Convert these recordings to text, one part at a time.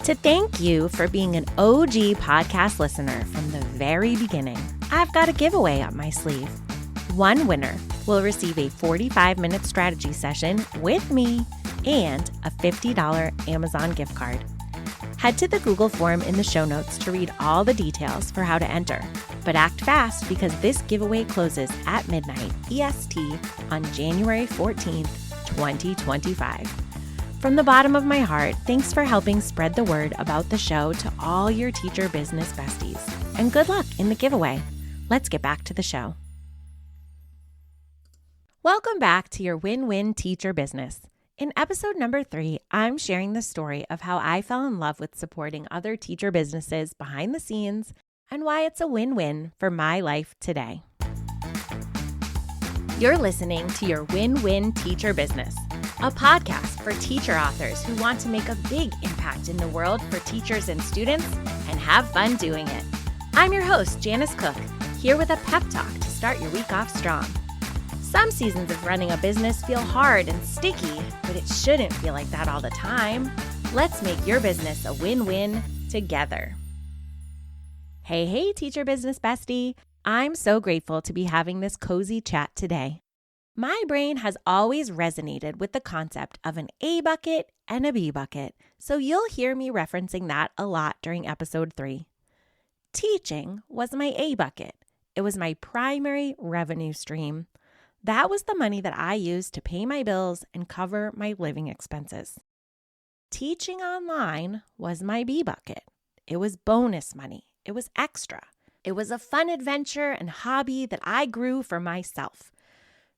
To thank you for being an OG podcast listener from the very beginning, I've got a giveaway up my sleeve. One winner will receive a 45-minute strategy session with me and a $50 Amazon gift card. Head to the Google form in the show notes to read all the details for how to enter. But act fast because this giveaway closes at midnight EST on January 14th, 2025. From the bottom of my heart, thanks for helping spread the word about the show to all your teacher business besties. And good luck in the giveaway. Let's get back to the show. Welcome back to your Win-Win Teacher Business. In episode number 3, I'm sharing the story of how I fell in love with supporting other teacher businesses behind the scenes and why it's a win-win for my life today. You're listening to your Win-Win Teacher Business, a podcast for teacher authors who want to make a big impact in the world for teachers and students and have fun doing it. I'm your host, Janice Cook, here with a pep talk to start your week off strong. Some seasons of running a business feel hard and sticky, but it shouldn't feel like that all the time. Let's make your business a win-win together. Hey, teacher business bestie. I'm so grateful to be having this cozy chat today. My brain has always resonated with the concept of an A bucket and a B bucket, so you'll hear me referencing that a lot during episode 3. Teaching was my A bucket. It was my primary revenue stream. That was the money that I used to pay my bills and cover my living expenses. Teaching online was my B bucket. It was bonus money. It was extra. It was a fun adventure and hobby that I grew for myself.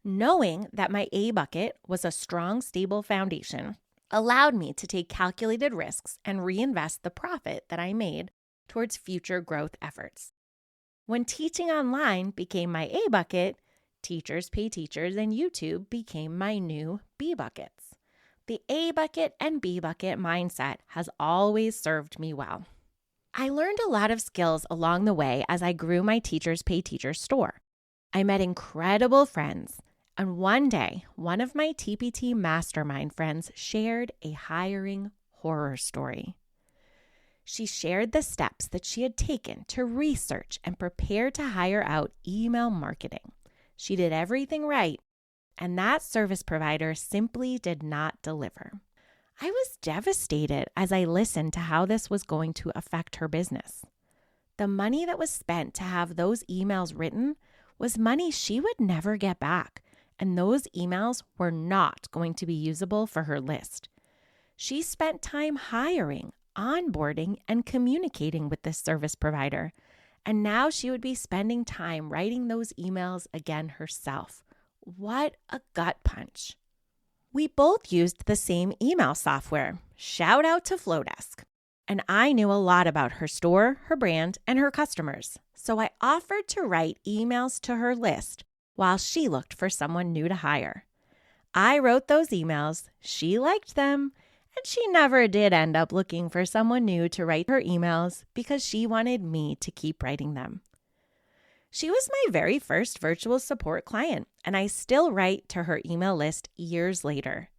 Knowing that my A bucket was a strong, stable foundation allowed me to take calculated risks and reinvest the profit that I made towards future growth efforts. When teaching online became my A bucket, Teachers Pay Teachers and YouTube became my new B buckets. The A bucket and B bucket mindset has always served me well. I learned a lot of skills along the way as I grew my Teachers Pay Teachers store. I met incredible friends. And one day, one of my TPT mastermind friends shared a hiring horror story. She shared the steps that she had taken to research and prepare to hire out email marketing. She did everything right, and that service provider simply did not deliver. I was devastated as I listened to how this was going to affect her business. The money that was spent to have those emails written was money she would never get back. And those emails were not going to be usable for her list. She spent time hiring, onboarding, and communicating with this service provider. And now she would be spending time writing those emails again herself. What a gut punch. We both used the same email software. Shout out to Flowdesk. And I knew a lot about her store, her brand, and her customers. So I offered to write emails to her list while she looked for someone new to hire. I wrote those emails, she liked them, and she never did end up looking for someone new to write her emails because she wanted me to keep writing them. She was my very first virtual support client, and I still write to her email list years later.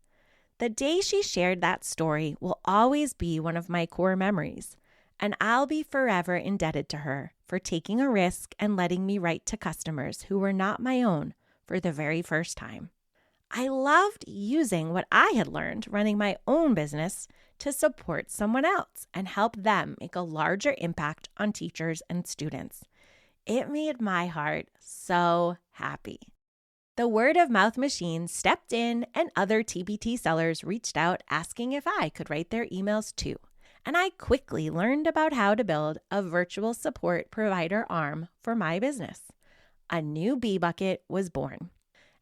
The day she shared that story will always be one of my core memories, and I'll be forever indebted to her for taking a risk and letting me write to customers who were not my own for the very first time. I loved using what I had learned running my own business to support someone else and help them make a larger impact on teachers and students. It made my heart so happy. The word of mouth machine stepped in and other TPT sellers reached out asking if I could write their emails too. And I quickly learned about how to build a virtual support provider arm for my business. A new B bucket was born.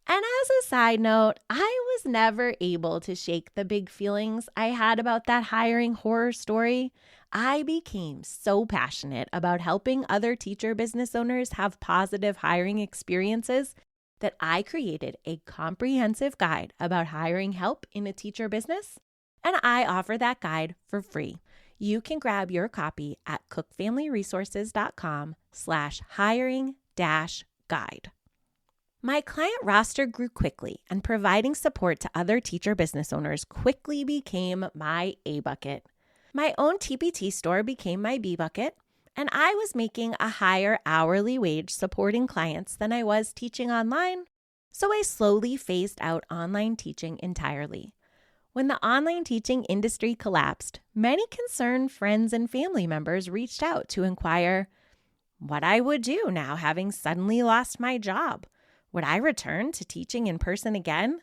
And as a side note, I was never able to shake the big feelings I had about that hiring horror story. I became so passionate about helping other teacher business owners have positive hiring experiences that I created a comprehensive guide about hiring help in a teacher business, and I offer that guide for free. You can grab your copy at cookfamilyresources.com/hiring-guide. My client roster grew quickly, and providing support to other teacher business owners quickly became my A bucket. My own TPT store became my B bucket, and I was making a higher hourly wage supporting clients than I was teaching online, so I slowly phased out online teaching entirely. When the online teaching industry collapsed, many concerned friends and family members reached out to inquire what I would do now having suddenly lost my job. Would I return to teaching in person again?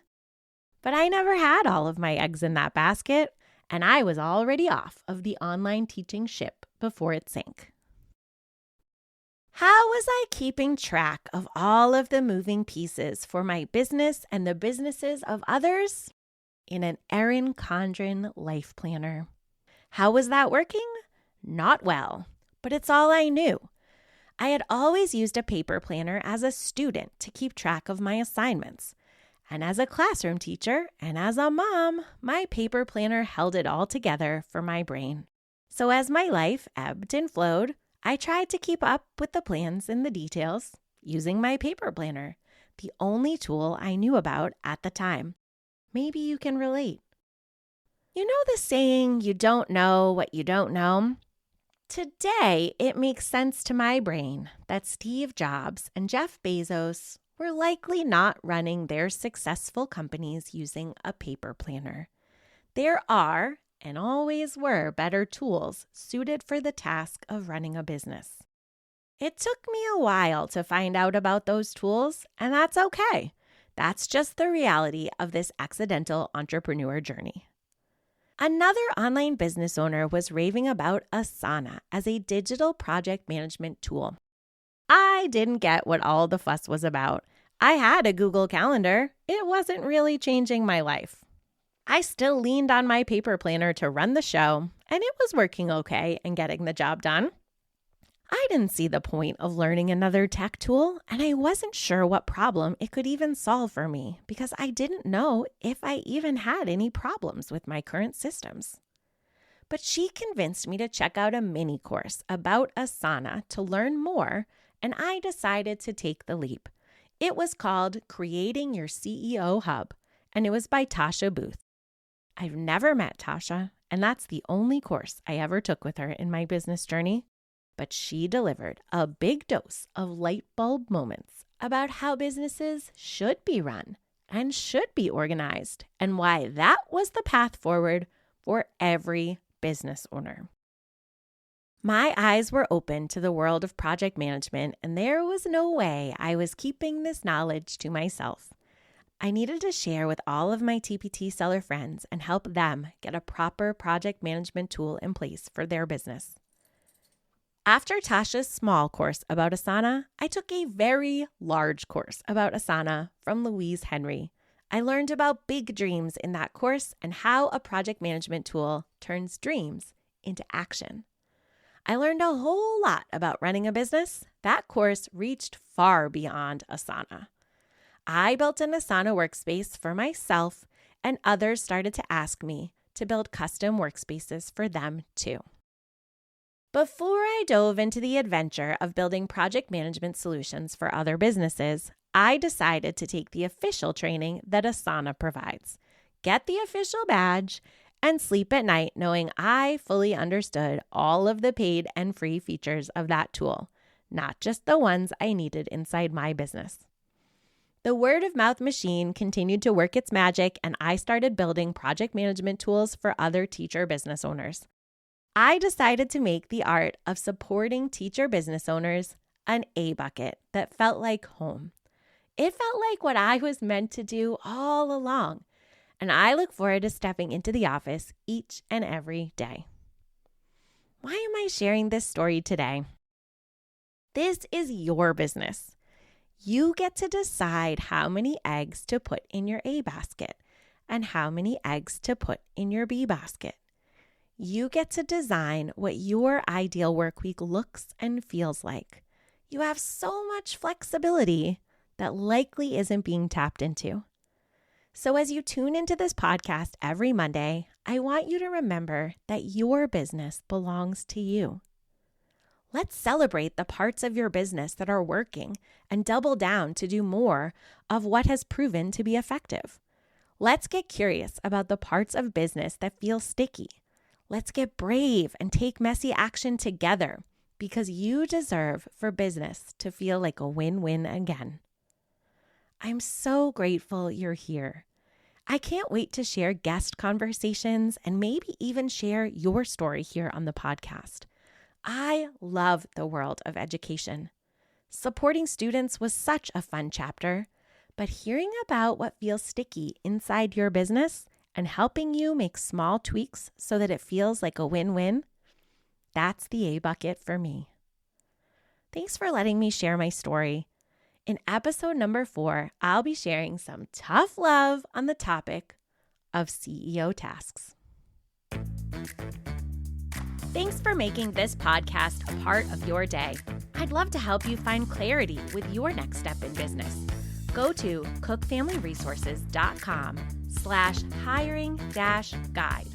But I never had all of my eggs in that basket, and I was already off of the online teaching ship before it sank. How was I keeping track of all of the moving pieces for my business and the businesses of others? In an Erin Condren life planner. How was that working? Not well, but it's all I knew. I had always used a paper planner as a student to keep track of my assignments. And as a classroom teacher and as a mom, my paper planner held it all together for my brain. So as my life ebbed and flowed, I tried to keep up with the plans and the details using my paper planner, the only tool I knew about at the time. Maybe you can relate. You know the saying, you don't know what you don't know? Today, it makes sense to my brain that Steve Jobs and Jeff Bezos were likely not running their successful companies using a paper planner. There are, and always were, better tools suited for the task of running a business. It took me a while to find out about those tools, and that's okay. That's just the reality of this accidental entrepreneur journey. Another online business owner was raving about Asana as a digital project management tool. I didn't get what all the fuss was about. I had a Google Calendar. It wasn't really changing my life. I still leaned on my paper planner to run the show, and it was working okay and getting the job done. I didn't see the point of learning another tech tool, and I wasn't sure what problem it could even solve for me because I didn't know if I even had any problems with my current systems. But she convinced me to check out a mini course about Asana to learn more, and I decided to take the leap. It was called Creating Your CEO Hub, and it was by Tasha Booth. I've never met Tasha, and that's the only course I ever took with her in my business journey. But she delivered a big dose of light bulb moments about how businesses should be run and should be organized, and why that was the path forward for every business owner. My eyes were open to the world of project management, and there was no way I was keeping this knowledge to myself. I needed to share with all of my TPT seller friends and help them get a proper project management tool in place for their business. After Tasha's small course about Asana, I took a very large course about Asana from Louise Henry. I learned about big dreams in that course and how a project management tool turns dreams into action. I learned a whole lot about running a business. That course reached far beyond Asana. I built an Asana workspace for myself, and others started to ask me to build custom workspaces for them too. Before I dove into the adventure of building project management solutions for other businesses, I decided to take the official training that Asana provides, get the official badge, and sleep at night knowing I fully understood all of the paid and free features of that tool, not just the ones I needed inside my business. The word of mouth machine continued to work its magic, and I started building project management tools for other teacher business owners. I decided to make the art of supporting teacher business owners an A bucket that felt like home. It felt like what I was meant to do all along, and I look forward to stepping into the office each and every day. Why am I sharing this story today? This is your business. You get to decide how many eggs to put in your A basket and how many eggs to put in your B basket. You get to design what your ideal work week looks and feels like. You have so much flexibility that likely isn't being tapped into. So as you tune into this podcast every Monday, I want you to remember that your business belongs to you. Let's celebrate the parts of your business that are working and double down to do more of what has proven to be effective. Let's get curious about the parts of business that feel sticky. Let's get brave and take messy action together because you deserve for business to feel like a win-win again. I'm so grateful you're here. I can't wait to share guest conversations and maybe even share your story here on the podcast. I love the world of education. Supporting students was such a fun chapter, but hearing about what feels sticky inside your business and helping you make small tweaks so that it feels like a win-win, that's the A bucket for me. Thanks for letting me share my story. In episode number 4, I'll be sharing some tough love on the topic of CEO tasks. Thanks for making this podcast a part of your day. I'd love to help you find clarity with your next step in business. Go to cookfamilyresources.com/hiring-guide.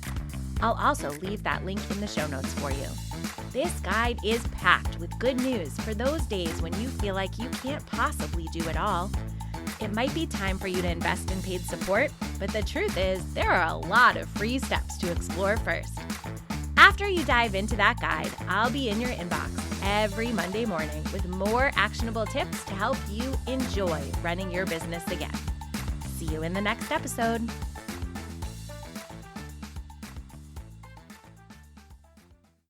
I'll also leave that link in the show notes for you. This guide is packed with good news for those days when you feel like you can't possibly do it all. It might be time for you to invest in paid support, but the truth is there are a lot of free steps to explore first. After you dive into that guide, I'll be in your inbox every Monday morning with more actionable tips to help you enjoy running your business again. See you in the next episode.